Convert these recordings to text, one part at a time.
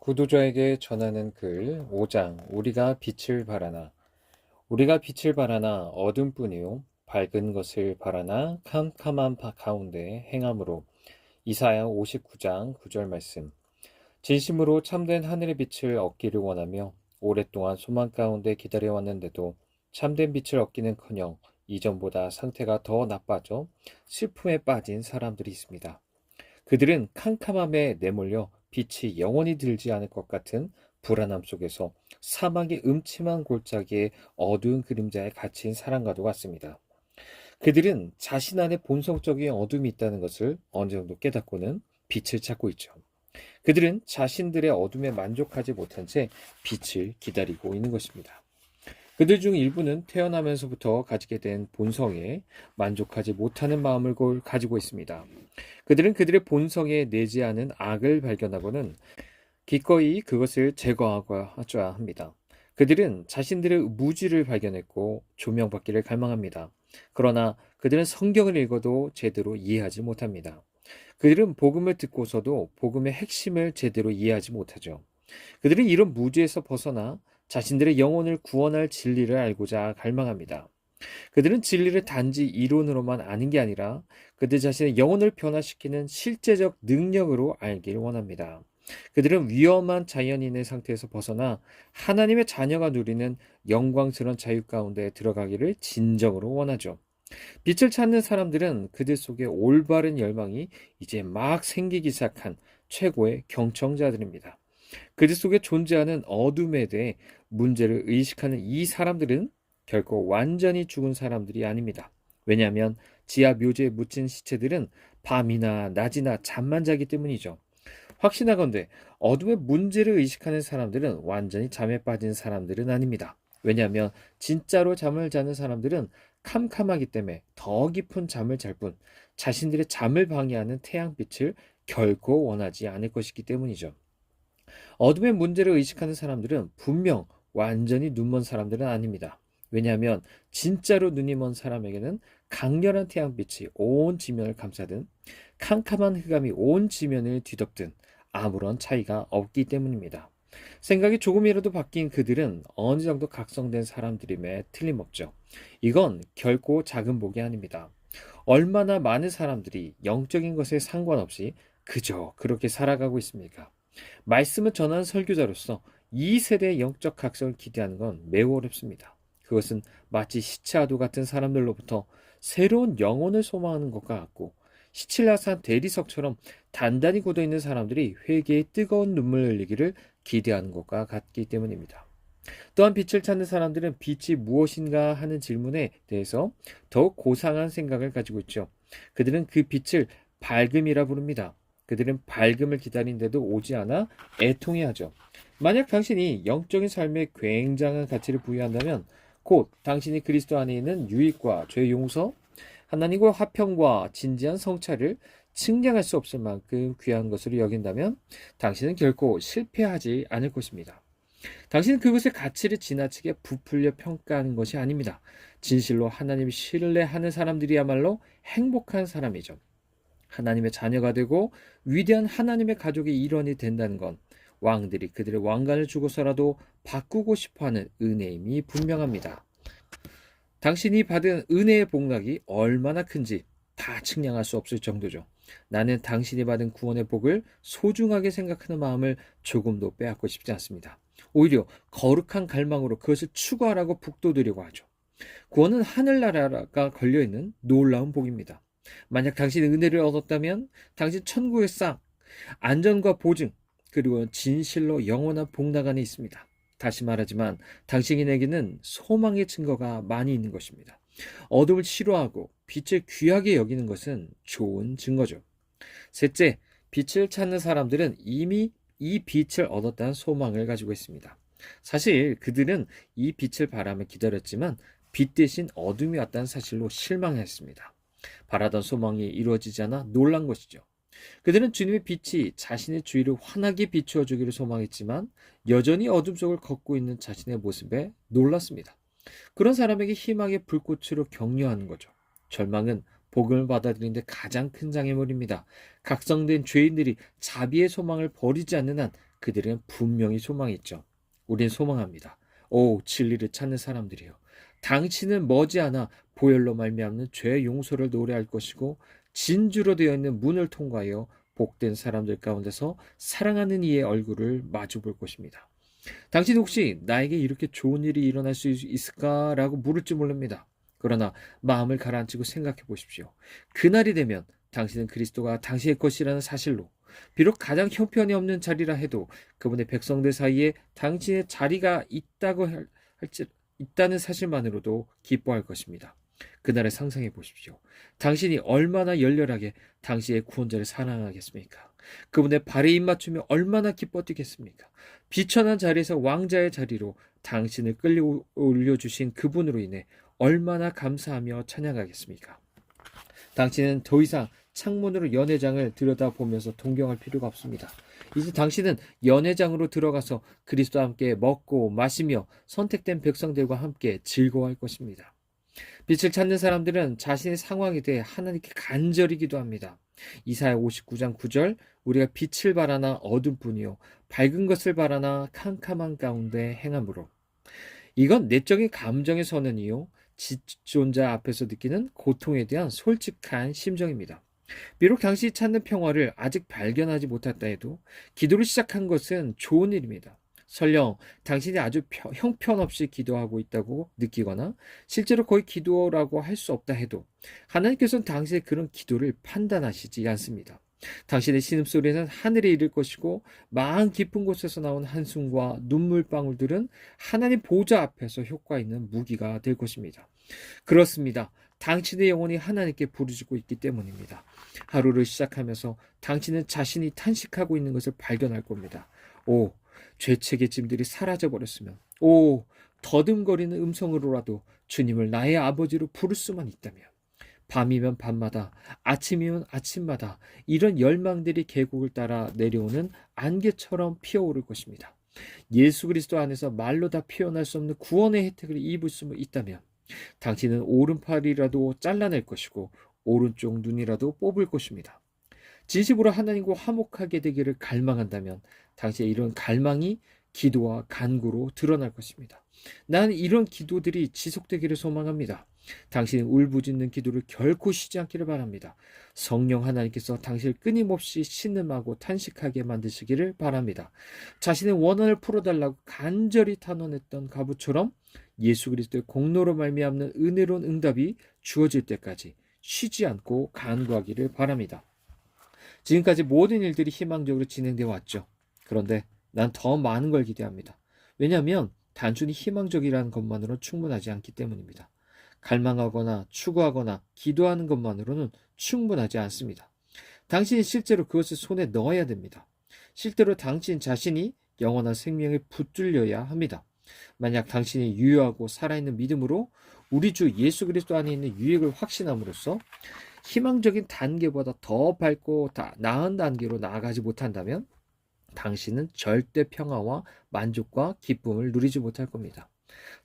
구도자에게 전하는 글 5장 우리가 빛을 발하나 우리가 빛을 발하나 어둠뿐이요 밝은 것을 발하나 캄캄한 가운데 행함으로. 이사야 59장 9절 말씀. 진심으로 참된 하늘의 빛을 얻기를 원하며 오랫동안 소망 가운데 기다려왔는데도 참된 빛을 얻기는커녕 이전보다 상태가 더 나빠져 슬픔에 빠진 사람들이 있습니다. 그들은 캄캄함에 내몰려 빛이 영원히 들지 않을 것 같은 불안함 속에서 사막의 음침한 골짜기의 어두운 그림자에 갇힌 사람과도 같습니다. 그들은 자신 안에 본성적인 어둠이 있다는 것을 어느 정도 깨닫고는 빛을 찾고 있죠. 그들은 자신들의 어둠에 만족하지 못한 채 빛을 기다리고 있는 것입니다. 그들 중 일부는 태어나면서부터 가지게 된 본성에 만족하지 못하는 마음을 가지고 있습니다. 그들은 그들의 본성에 내지 않은 악을 발견하고는 기꺼이 그것을 제거하고자 합니다. 그들은 자신들의 무지를 발견했고 조명받기를 갈망합니다. 그러나 그들은 성경을 읽어도 제대로 이해하지 못합니다. 그들은 복음을 듣고서도 복음의 핵심을 제대로 이해하지 못하죠. 그들은 이런 무지에서 벗어나 자신들의 영혼을 구원할 진리를 알고자 갈망합니다. 그들은 진리를 단지 이론으로만 아는 게 아니라 그들 자신의 영혼을 변화시키는 실제적 능력으로 알길 원합니다. 그들은 위험한 자연인의 상태에서 벗어나 하나님의 자녀가 누리는 영광스러운 자유 가운데 들어가기를 진정으로 원하죠. 빛을 찾는 사람들은 그들 속에 올바른 열망이 이제 막 생기기 시작한 최고의 경청자들입니다. 그들 속에 존재하는 어둠에 대해 문제를 의식하는 이 사람들은 결코 완전히 죽은 사람들이 아닙니다. 왜냐하면 지하 묘지에 묻힌 시체들은 밤이나 낮이나 잠만 자기 때문이죠. 확신하건대 어둠의 문제를 의식하는 사람들은 완전히 잠에 빠진 사람들은 아닙니다. 왜냐하면 진짜로 잠을 자는 사람들은 캄캄하기 때문에 더 깊은 잠을 잘 뿐 자신들의 잠을 방해하는 태양빛을 결코 원하지 않을 것이기 때문이죠. 어둠의 문제를 의식하는 사람들은 분명 완전히 눈먼 사람들은 아닙니다. 왜냐하면 진짜로 눈이 먼 사람에게는 강렬한 태양빛이 온 지면을 감싸든 캄캄한 흑암이 온 지면을 뒤덮든 아무런 차이가 없기 때문입니다. 생각이 조금이라도 바뀐 그들은 어느 정도 각성된 사람들임에 틀림없죠. 이건 결코 작은 복이 아닙니다. 얼마나 많은 사람들이 영적인 것에 상관없이 그저 그렇게 살아가고 있습니까? 말씀을 전하는 설교자로서 이 세대의 영적 각성을 기대하는 건 매우 어렵습니다. 그것은 마치 시체와도 같은 사람들로부터 새로운 영혼을 소망하는 것과 같고 시칠라산 대리석처럼 단단히 굳어있는 사람들이 회개의 뜨거운 눈물을 흘리기를 기대하는 것과 같기 때문입니다. 또한 빛을 찾는 사람들은 빛이 무엇인가 하는 질문에 대해서 더욱 고상한 생각을 가지고 있죠. 그들은 그 빛을 밝음이라 부릅니다. 그들은 밝음을 기다리는데도 오지 않아 애통해하죠. 만약 당신이 영적인 삶에 굉장한 가치를 부여한다면 곧 당신이 그리스도 안에 있는 유익과 죄 용서, 하나님과 화평과 진지한 성찰을 측량할 수 없을 만큼 귀한 것으로 여긴다면 당신은 결코 실패하지 않을 것입니다. 당신은 그것의 가치를 지나치게 부풀려 평가하는 것이 아닙니다. 진실로 하나님을 신뢰하는 사람들이야말로 행복한 사람이죠. 하나님의 자녀가 되고 위대한 하나님의 가족의 일원이 된다는 건 왕들이 그들의 왕관을 주고서라도 바꾸고 싶어하는 은혜임이 분명합니다. 당신이 받은 은혜의 복락이 얼마나 큰지 다 측량할 수 없을 정도죠. 나는 당신이 받은 구원의 복을 소중하게 생각하는 마음을 조금도 빼앗고 싶지 않습니다. 오히려 거룩한 갈망으로 그것을 추구하라고 북돋으려고 하죠. 구원은 하늘나라가 걸려있는 놀라운 복입니다. 만약 당신이 은혜를 얻었다면 당신 천국의 싹, 안전과 보증, 그리고 진실로 영원한 복락 안에 있습니다. 다시 말하지만 당신에게는 소망의 증거가 많이 있는 것입니다. 어둠을 싫어하고 빛을 귀하게 여기는 것은 좋은 증거죠. 셋째, 빛을 찾는 사람들은 이미 이 빛을 얻었다는 소망을 가지고 있습니다. 사실 그들은 이 빛을 바라며 기다렸지만 빛 대신 어둠이 왔다는 사실로 실망했습니다. 바라던 소망이 이루어지지 않아 놀란 것이죠. 그들은 주님의 빛이 자신의 주위를 환하게 비추어 주기를 소망했지만 여전히 어둠 속을 걷고 있는 자신의 모습에 놀랐습니다. 그런 사람에게 희망의 불꽃으로 격려하는 거죠. 절망은 복음을 받아들이는 데 가장 큰 장애물입니다. 각성된 죄인들이 자비의 소망을 버리지 않는 한 그들은 분명히 소망했죠. 우린 소망합니다. 오, 진리를 찾는 사람들이여. 당신은 머지않아 보혈로 말미암는 죄 용서를 노래할 것이고 진주로 되어 있는 문을 통과하여 복된 사람들 가운데서 사랑하는 이의 얼굴을 마주 볼 것입니다. 당신 혹시 나에게 이렇게 좋은 일이 일어날 수 있을까라고 물을지 모릅니다. 그러나 마음을 가라앉히고 생각해 보십시오. 그날이 되면 당신은 그리스도가 당신의 것이라는 사실로, 비록 가장 형편이 없는 자리라 해도 그분의 백성들 사이에 당신의 자리가 있다는 사실만으로도 기뻐할 것입니다. 그날을 상상해 보십시오. 당신이 얼마나 열렬하게 당신의 구원자를 사랑하겠습니까? 그분의 발에 입맞추며 얼마나 기뻐 뛰겠습니까? 비천한 자리에서 왕자의 자리로 당신을 끌려 올려주신 그분으로 인해 얼마나 감사하며 찬양하겠습니까? 당신은 더 이상 창문으로 연회장을 들여다보면서 동경할 필요가 없습니다. 이제 당신은 연회장으로 들어가서 그리스도와 함께 먹고 마시며 선택된 백성들과 함께 즐거워할 것입니다. 빛을 찾는 사람들은 자신의 상황에 대해 하나님께 간절히 기도합니다. 이사야 59장 9절, 우리가 빛을 바라나 어둠뿐이요 밝은 것을 바라나 캄캄한 가운데 행함으로. 이건 내적인 감정의 선언이요 지존자 앞에서 느끼는 고통에 대한 솔직한 심정입니다. 비록 당신이 찾는 평화를 아직 발견하지 못했다 해도 기도를 시작한 것은 좋은 일입니다. 설령 당신이 아주 형편없이 기도하고 있다고 느끼거나 실제로 거의 기도라고 할 수 없다 해도 하나님께서는 당신의 그런 기도를 판단하시지 않습니다. 당신의 신음소리는 하늘에 이를 것이고 마음 깊은 곳에서 나온 한숨과 눈물방울들은 하나님 보좌 앞에서 효과 있는 무기가 될 것입니다. 그렇습니다. 당신의 영혼이 하나님께 부르짖고 있기 때문입니다. 하루를 시작하면서 당신은 자신이 탄식하고 있는 것을 발견할 겁니다. 오, 죄책의 짐들이 사라져버렸으면, 오, 더듬거리는 음성으로라도 주님을 나의 아버지로 부를 수만 있다면, 밤이면 밤마다, 아침이면 아침마다 이런 열망들이 계곡을 따라 내려오는 안개처럼 피어오를 것입니다. 예수 그리스도 안에서 말로 다 표현할 수 없는 구원의 혜택을 입을 수 있다면 당신은 오른팔이라도 잘라낼 것이고 오른쪽 눈이라도 뽑을 것입니다. 진심으로 하나님과 화목하게 되기를 갈망한다면 당신의 이런 갈망이 기도와 간구로 드러날 것입니다. 나는 이런 기도들이 지속되기를 소망합니다. 당신의 울부짖는 기도를 결코 쉬지 않기를 바랍니다. 성령 하나님께서 당신을 끊임없이 신음하고 탄식하게 만드시기를 바랍니다. 자신의 원한을 풀어달라고 간절히 탄원했던 가부처럼 예수 그리스도의 공로로 말미암는 은혜로운 응답이 주어질 때까지 쉬지 않고 간구하기를 바랍니다. 지금까지 모든 일들이 희망적으로 진행되어 왔죠. 그런데 난 더 많은 걸 기대합니다. 왜냐하면 단순히 희망적이라는 것만으로 충분하지 않기 때문입니다. 갈망하거나 추구하거나 기도하는 것만으로는 충분하지 않습니다. 당신이 실제로 그것을 손에 넣어야 됩니다. 실제로 당신 자신이 영원한 생명에 붙들려야 합니다. 만약 당신이 유효하고 살아있는 믿음으로 우리 주 예수 그리스도 안에 있는 유익을 확신함으로써 희망적인 단계보다 더 밝고 나은 단계로 나아가지 못한다면 당신은 절대 평화와 만족과 기쁨을 누리지 못할 겁니다.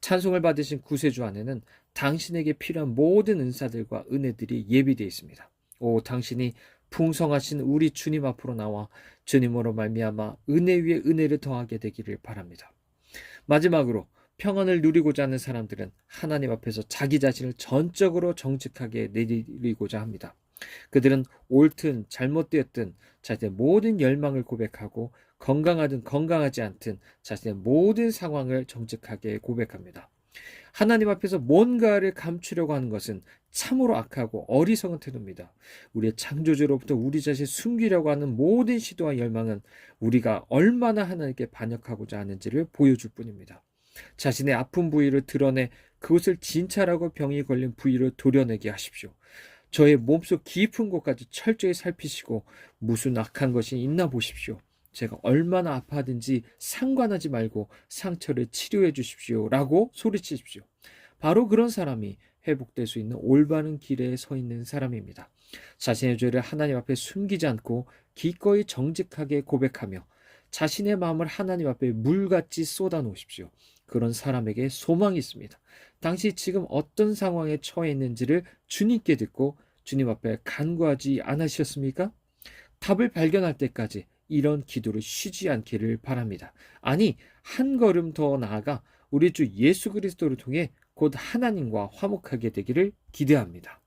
찬송을 받으신 구세주 안에는 당신에게 필요한 모든 은사들과 은혜들이 예비되어 있습니다. 오, 당신이 풍성하신 우리 주님 앞으로 나와 주님으로 말미암아 은혜 위에 은혜를 더하게 되기를 바랍니다. 마지막으로 평안을 누리고자 하는 사람들은 하나님 앞에서 자기 자신을 전적으로 정직하게 내리고자 합니다. 그들은 옳든 잘못되었든 자신의 모든 열망을 고백하고 건강하든 건강하지 않든 자신의 모든 상황을 정직하게 고백합니다. 하나님 앞에서 뭔가를 감추려고 하는 것은 참으로 악하고 어리석은 태도입니다. 우리의 창조주로부터 우리 자신을 숨기려고 하는 모든 시도와 열망은 우리가 얼마나 하나님께 반역하고자 하는지를 보여줄 뿐입니다. 자신의 아픈 부위를 드러내 그것을 진찰하고 병이 걸린 부위를 도려내게 하십시오. 저의 몸속 깊은 곳까지 철저히 살피시고 무슨 악한 것이 있나 보십시오. 제가 얼마나 아파하든지 상관하지 말고 상처를 치료해 주십시오 라고 소리치십시오. 바로 그런 사람이 회복될 수 있는 올바른 길에 서 있는 사람입니다. 자신의 죄를 하나님 앞에 숨기지 않고 기꺼이 정직하게 고백하며 자신의 마음을 하나님 앞에 물같이 쏟아놓으십시오. 그런 사람에게 소망이 있습니다. 당시 지금 어떤 상황에 처해 있는지를 주님께 듣고 주님 앞에 간구하지 않으셨습니까? 답을 발견할 때까지 이런 기도를 쉬지 않기를 바랍니다. 아니, 한 걸음 더 나아가 우리 주 예수 그리스도를 통해 곧 하나님과 화목하게 되기를 기대합니다.